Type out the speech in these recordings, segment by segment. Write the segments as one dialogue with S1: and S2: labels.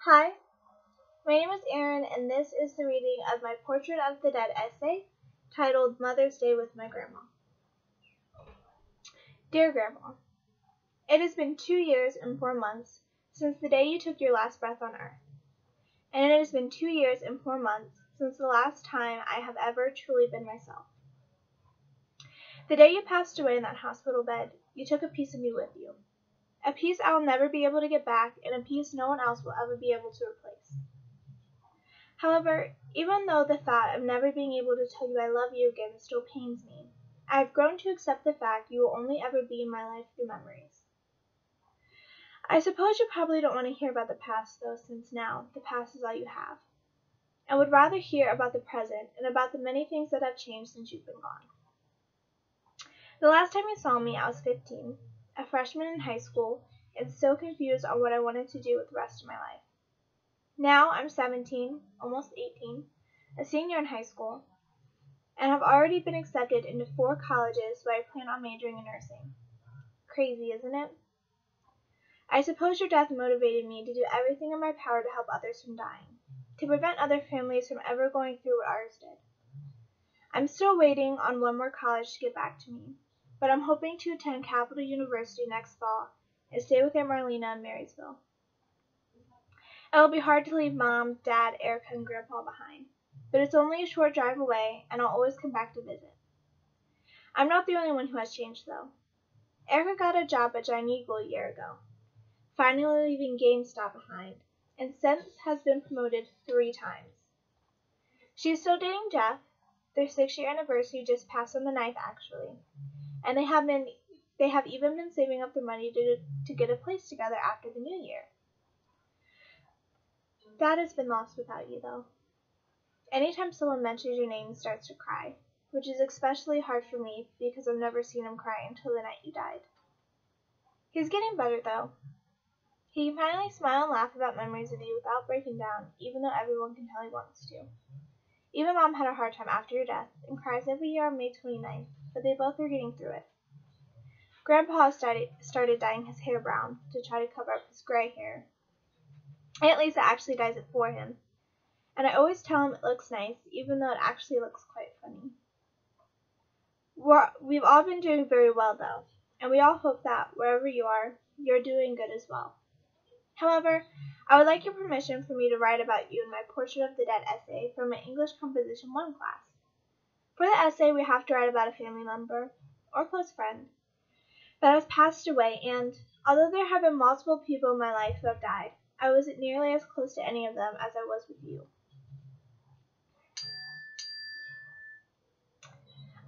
S1: Hi, my name is Erin, and this is the reading of my Portrait of the Dead essay titled Mother's Day with My Grandma. Dear Grandma, it has been 2 years and 4 months since the day you took your last breath on earth, and it has been 2 years and 4 months since the last time I have ever truly been myself. The day you passed away in that hospital bed, you took a piece of me with you, a piece I will never be able to get back, and a piece no one else will ever be able to replace. However, even though the thought of never being able to tell you I love you again still pains me, I have grown to accept the fact you will only ever be in my life through memories. I suppose you probably don't want to hear about the past, though, since now the past is all you have. I would rather hear about the present and about the many things that have changed since you've been gone. The last time you saw me, I was 15, a freshman in high school, and so confused on what I wanted to do with the rest of my life. Now I'm 17, almost 18, a senior in high school, and have already been accepted into 4 colleges where I plan on majoring in nursing. Crazy, isn't it? I suppose your death motivated me to do everything in my power to help others from dying, to prevent other families from ever going through what ours did. I'm still waiting on one more college to get back to me, but I'm hoping to attend Capital University next fall and stay with Aunt Marlena in Marysville. It will be hard to leave Mom, Dad, Erica, and Grandpa behind, but it's only a short drive away, and I'll always come back to visit. I'm not the only one who has changed, though. Erica got a job at Giant Eagle a year ago, finally leaving GameStop behind, and since has been promoted 3 times. She's still dating Jeff. Their 6-year anniversary just passed on the 9th, actually, and they have even been saving up their money to get a place together after the new year. Dad has been lost without you, though. Anytime someone mentions your name, he starts to cry, which is especially hard for me because I've never seen him cry until the night you died. He's getting better, though. He can finally smile and laugh about memories of you without breaking down, even though everyone can tell he wants to. Even Mom had a hard time after your death and cries every year on May 29th, but they both are getting through it. Grandpa started dyeing his hair brown to try to cover up his gray hair. Aunt Lisa actually dyes it for him, and I always tell him it looks nice, even though it actually looks quite funny. We've all been doing very well, though, and we all hope that, wherever you are, you're doing good as well. However, I would like your permission for me to write about you in my Portrait of the Dead essay from my English Composition 1 class. For the essay, we have to write about a family member, or close friend, that has passed away, and, although there have been multiple people in my life who have died, I wasn't nearly as close to any of them as I was with you.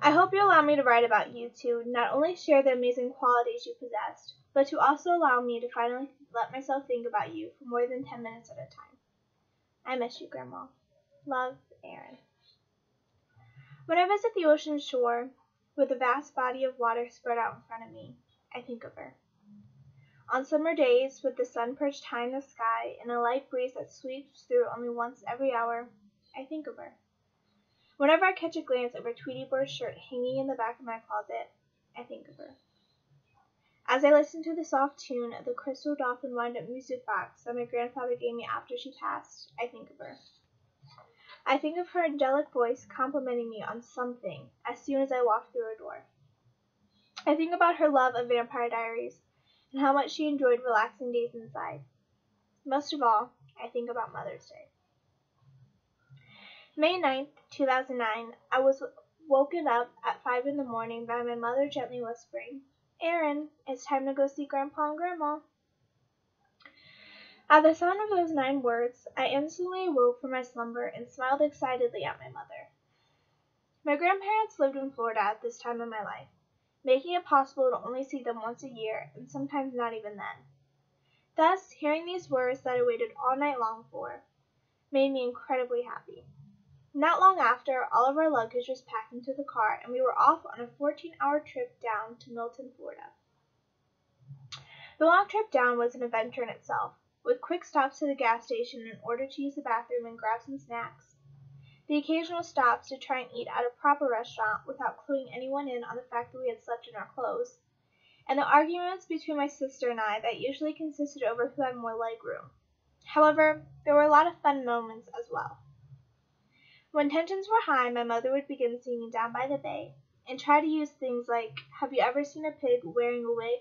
S1: I hope you allow me to write about you to not only share the amazing qualities you possessed, but to also allow me to finally let myself think about you for more than 10 minutes at a time. I miss you, Grandma. Love, Erin. When I visit the ocean shore, with a vast body of water spread out in front of me, I think of her. On summer days, with the sun perched high in the sky and a light breeze that sweeps through only once every hour, I think of her. Whenever I catch a glance of her Tweety Bird shirt hanging in the back of my closet, I think of her. As I listen to the soft tune of the Crystal Dolphin wind-up music box that my grandfather gave me after she passed, I think of her. I think of her angelic voice complimenting me on something as soon as I walk through her door. I think about her love of Vampire Diaries and how much she enjoyed relaxing days inside. Most of all, I think about Mother's Day. May 9th, 2009, I was woken up at 5 in the morning by my mother gently whispering, "Erin, it's time to go see Grandpa and Grandma." At the sound of those 9 words, I instantly awoke from my slumber and smiled excitedly at my mother. My grandparents lived in Florida at this time of my life, making it possible to only see them once a year, and sometimes not even then. Thus, hearing these words that I waited all night long for made me incredibly happy. Not long after, all of our luggage was packed into the car, and we were off on a 14-hour trip down to Milton, Florida. The long trip down was an adventure in itself, with quick stops to the gas station in order to use the bathroom and grab some snacks, the occasional stops to try and eat at a proper restaurant without cluing anyone in on the fact that we had slept in our clothes, and the arguments between my sister and I that usually consisted over who had more legroom. However, there were a lot of fun moments as well. When tensions were high, my mother would begin singing Down by the Bay and try to use things like Have you ever seen a pig wearing a wig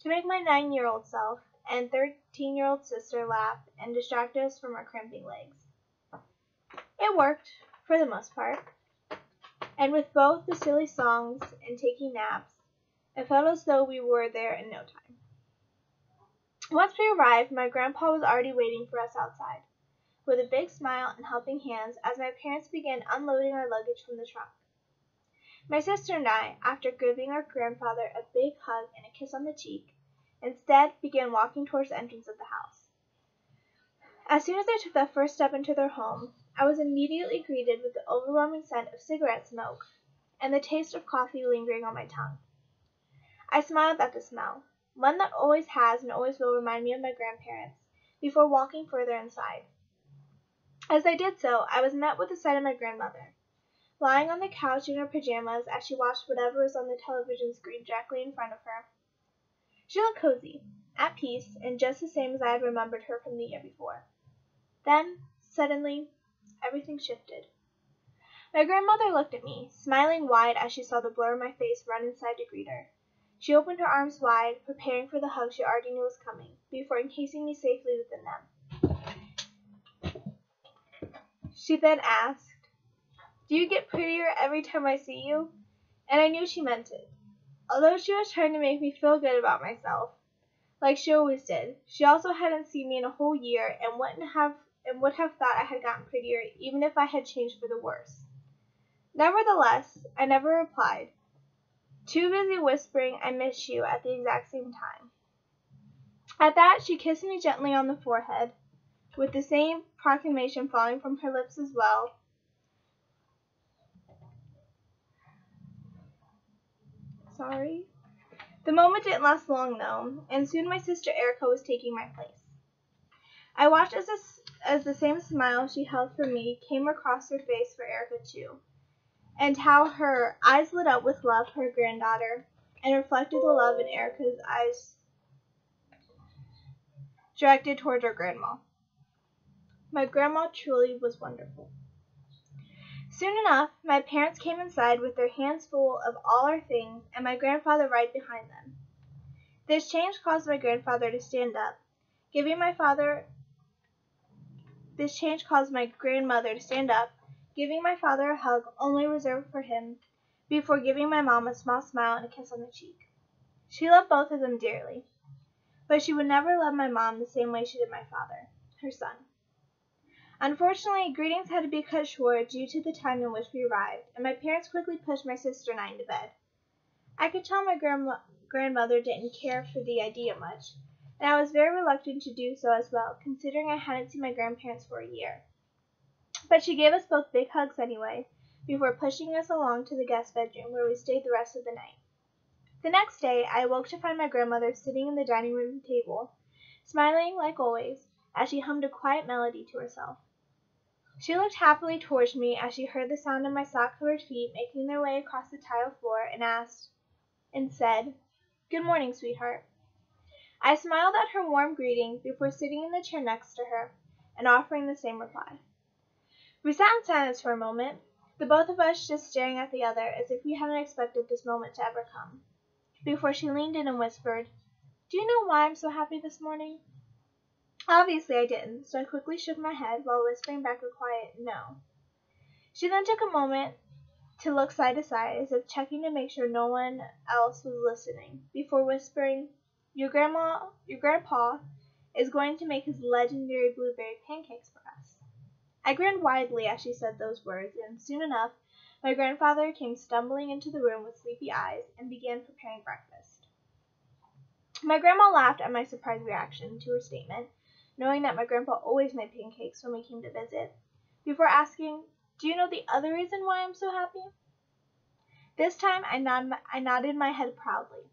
S1: to make my 9-year-old self and 13-year-old sister laugh and distract us from our cramping legs. It worked, for the most part, and with both the silly songs and taking naps, it felt as though we were there in no time. Once we arrived, my grandpa was already waiting for us outside, with a big smile and helping hands as my parents began unloading our luggage from the trunk. My sister and I, after giving our grandfather a big hug and a kiss on the cheek, instead began walking towards the entrance of the house. As soon as I took that first step into their home, I was immediately greeted with the overwhelming scent of cigarette smoke and the taste of coffee lingering on my tongue. I smiled at the smell, one that always has and always will remind me of my grandparents, before walking further inside. As I did so, I was met with the sight of my grandmother, lying on the couch in her pajamas as she watched whatever was on the television screen directly in front of her. She looked cozy, at peace, and just the same as I had remembered her from the year before. Then, suddenly, everything shifted. My grandmother looked at me, smiling wide as she saw the blur of my face run inside to greet her. She opened her arms wide, preparing for the hug she already knew was coming, before encasing me safely within them. She then asked, "Do you get prettier every time I see you?" And I knew she meant it. Although she was trying to make me feel good about myself, like she always did, she also hadn't seen me in a whole year and would have thought I had gotten prettier even if I had changed for the worse. Nevertheless, I never replied, too busy whispering I miss you at the exact same time. At that, she kissed me gently on the forehead, with the same proclamation falling from her lips as well. Sorry. The moment didn't last long, though, and soon my sister Erica was taking my place. I watched as the same smile she held for me came across her face for Erica too, and how her eyes lit up with love for her granddaughter, and reflected the love in Erica's eyes directed toward her grandma. My grandma truly was wonderful. Soon enough, my parents came inside with their hands full of all our things, and my grandfather right behind them. This change caused my grandmother to stand up, giving my father a hug only reserved for him, before giving my mom a small smile and a kiss on the cheek. She loved both of them dearly, but she would never love my mom the same way she did my father, her son. Unfortunately, greetings had to be cut short due to the time in which we arrived, and my parents quickly pushed my sister and I into bed. I could tell my grandmother didn't care for the idea much, and I was very reluctant to do so as well, considering I hadn't seen my grandparents for a year. But she gave us both big hugs anyway, before pushing us along to the guest bedroom, where we stayed the rest of the night. The next day, I awoke to find my grandmother sitting in the dining room table, smiling like always, as she hummed a quiet melody to herself. She looked happily towards me as she heard the sound of my sock-covered feet making their way across the tile floor, and said, "Good morning, sweetheart." I smiled at her warm greeting before sitting in the chair next to her and offering the same reply. We sat in silence for a moment, the both of us just staring at the other as if we hadn't expected this moment to ever come, before she leaned in and whispered, "Do you know why I'm so happy this morning?" Obviously I didn't, so I quickly shook my head while whispering back a quiet no. She then took a moment to look side to side, as if checking to make sure no one else was listening, before whispering, Your grandpa is going to make his legendary blueberry pancakes for us." I grinned widely as she said those words, and soon enough, my grandfather came stumbling into the room with sleepy eyes and began preparing breakfast. My grandma laughed at my surprised reaction to her statement, knowing that my grandpa always made pancakes when we came to visit, before asking, "Do you know the other reason why I'm so happy?" This time I nodded my head proudly,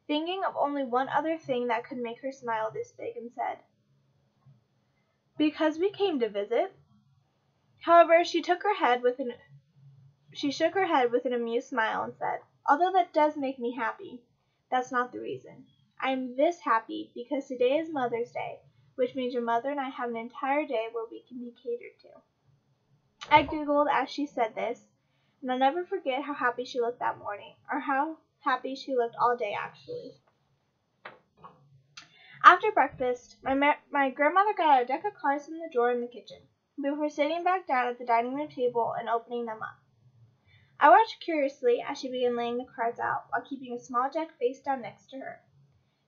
S1: thinking of only one other thing that could make her smile this big, and said, "Because we came to visit." However, she shook her head with an amused smile and said, "Although that does make me happy, that's not the reason. I am this happy because today is Mother's Day, which means your mother and I have an entire day where we can be catered to. I giggled as she said this, and I'll never forget how happy she looked that morning, or how happy she looked all day, actually. After breakfast, my grandmother got out a deck of cards from the drawer in the kitchen, before sitting back down at the dining room table and opening them up. I watched curiously as she began laying the cards out, while keeping a small deck face down next to her.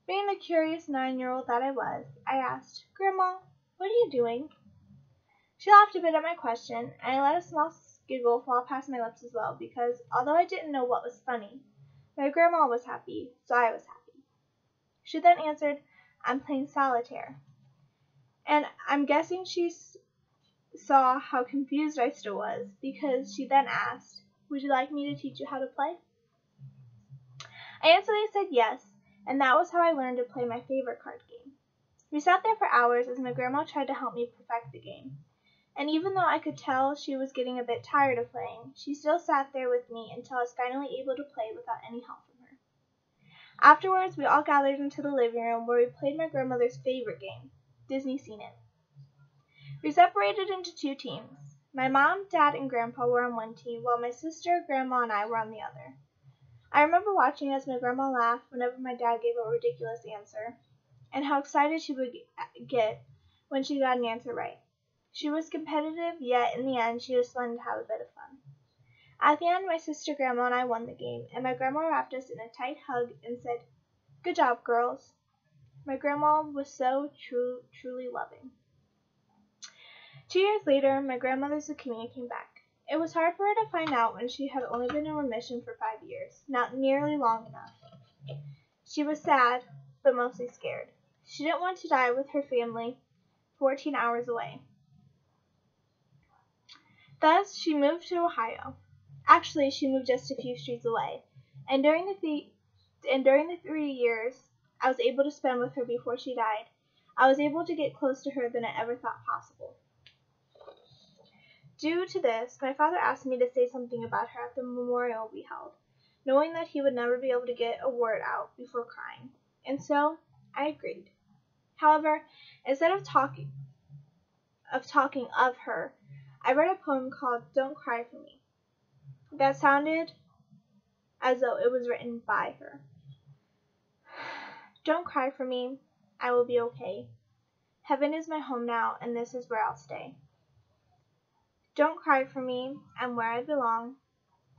S1: Being the curious 9-year-old that I was, I asked, "Grandma, what are you doing?" She laughed a bit at my question, and I let a small giggle fall past my lips as well, because, although I didn't know what was funny, my grandma was happy, so I was happy. She then answered, "I'm playing solitaire." And I'm guessing she saw how confused I still was, because she then asked, "Would you like me to teach you how to play?" I instantly said yes, and that was how I learned to play my favorite card game. We sat there for hours as my grandma tried to help me perfect the game. And even though I could tell she was getting a bit tired of playing, she still sat there with me until I was finally able to play without any help from her. Afterwards, we all gathered into the living room where we played my grandmother's favorite game, Disney Scene It. We separated into 2 teams. My mom, dad, and grandpa were on one team, while my sister, grandma, and I were on the other. I remember watching as my grandma laughed whenever my dad gave a ridiculous answer, and how excited she would get when she got an answer right. She was competitive, yet in the end she just wanted to have a bit of fun. At the end, my sister, grandma, and I won the game, and my grandma wrapped us in a tight hug and said, "Good job, girls." My grandma was so truly loving. 2 years later, my grandmother's leukemia came back. It was hard for her to find out when she had only been in remission for 5 years, not nearly long enough. She was sad, but mostly scared. She didn't want to die with her family 14 hours away. Thus, she moved to Ohio. Actually, she moved just a few streets away, and during the 3 years I was able to spend with her before she died, I was able to get closer to her than I ever thought possible. Due to this, my father asked me to say something about her at the memorial we held, knowing that he would never be able to get a word out before crying, and so I agreed. However, instead of talking of her, I read a poem called "Don't Cry for Me" that sounded as though it was written by her. "Don't cry for me, I will be okay. Heaven is my home now, and this is where I'll stay. Don't cry for me, I'm where I belong.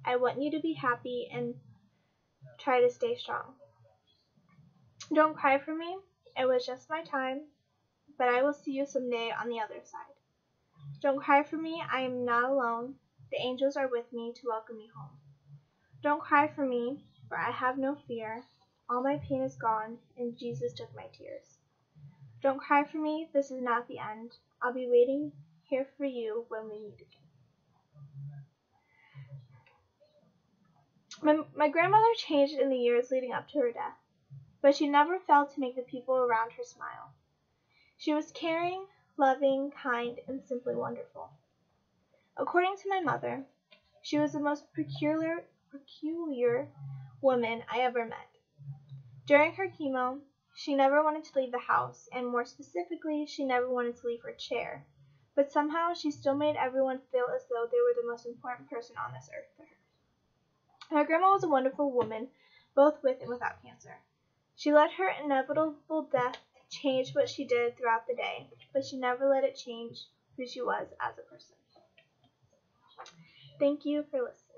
S1: I want you to be happy and try to stay strong. Don't cry for me, it was just my time, but I will see you someday on the other side. Don't cry for me, I am not alone. The angels are with me to welcome me home. Don't cry for me, for I have no fear. All my pain is gone, and Jesus took my tears. Don't cry for me, this is not the end. I'll be waiting here for you when we meet again." My grandmother changed in the years leading up to her death, but she never failed to make the people around her smile. She was caring, loving, kind, and simply wonderful. According to my mother, she was the most peculiar woman I ever met. During her chemo, she never wanted to leave the house, and more specifically, she never wanted to leave her chair. But somehow, she still made everyone feel as though they were the most important person on this earth to her. My grandma was a wonderful woman, both with and without cancer. She let her inevitable death change what she did throughout the day, but she never let it change who she was as a person. Thank you for listening.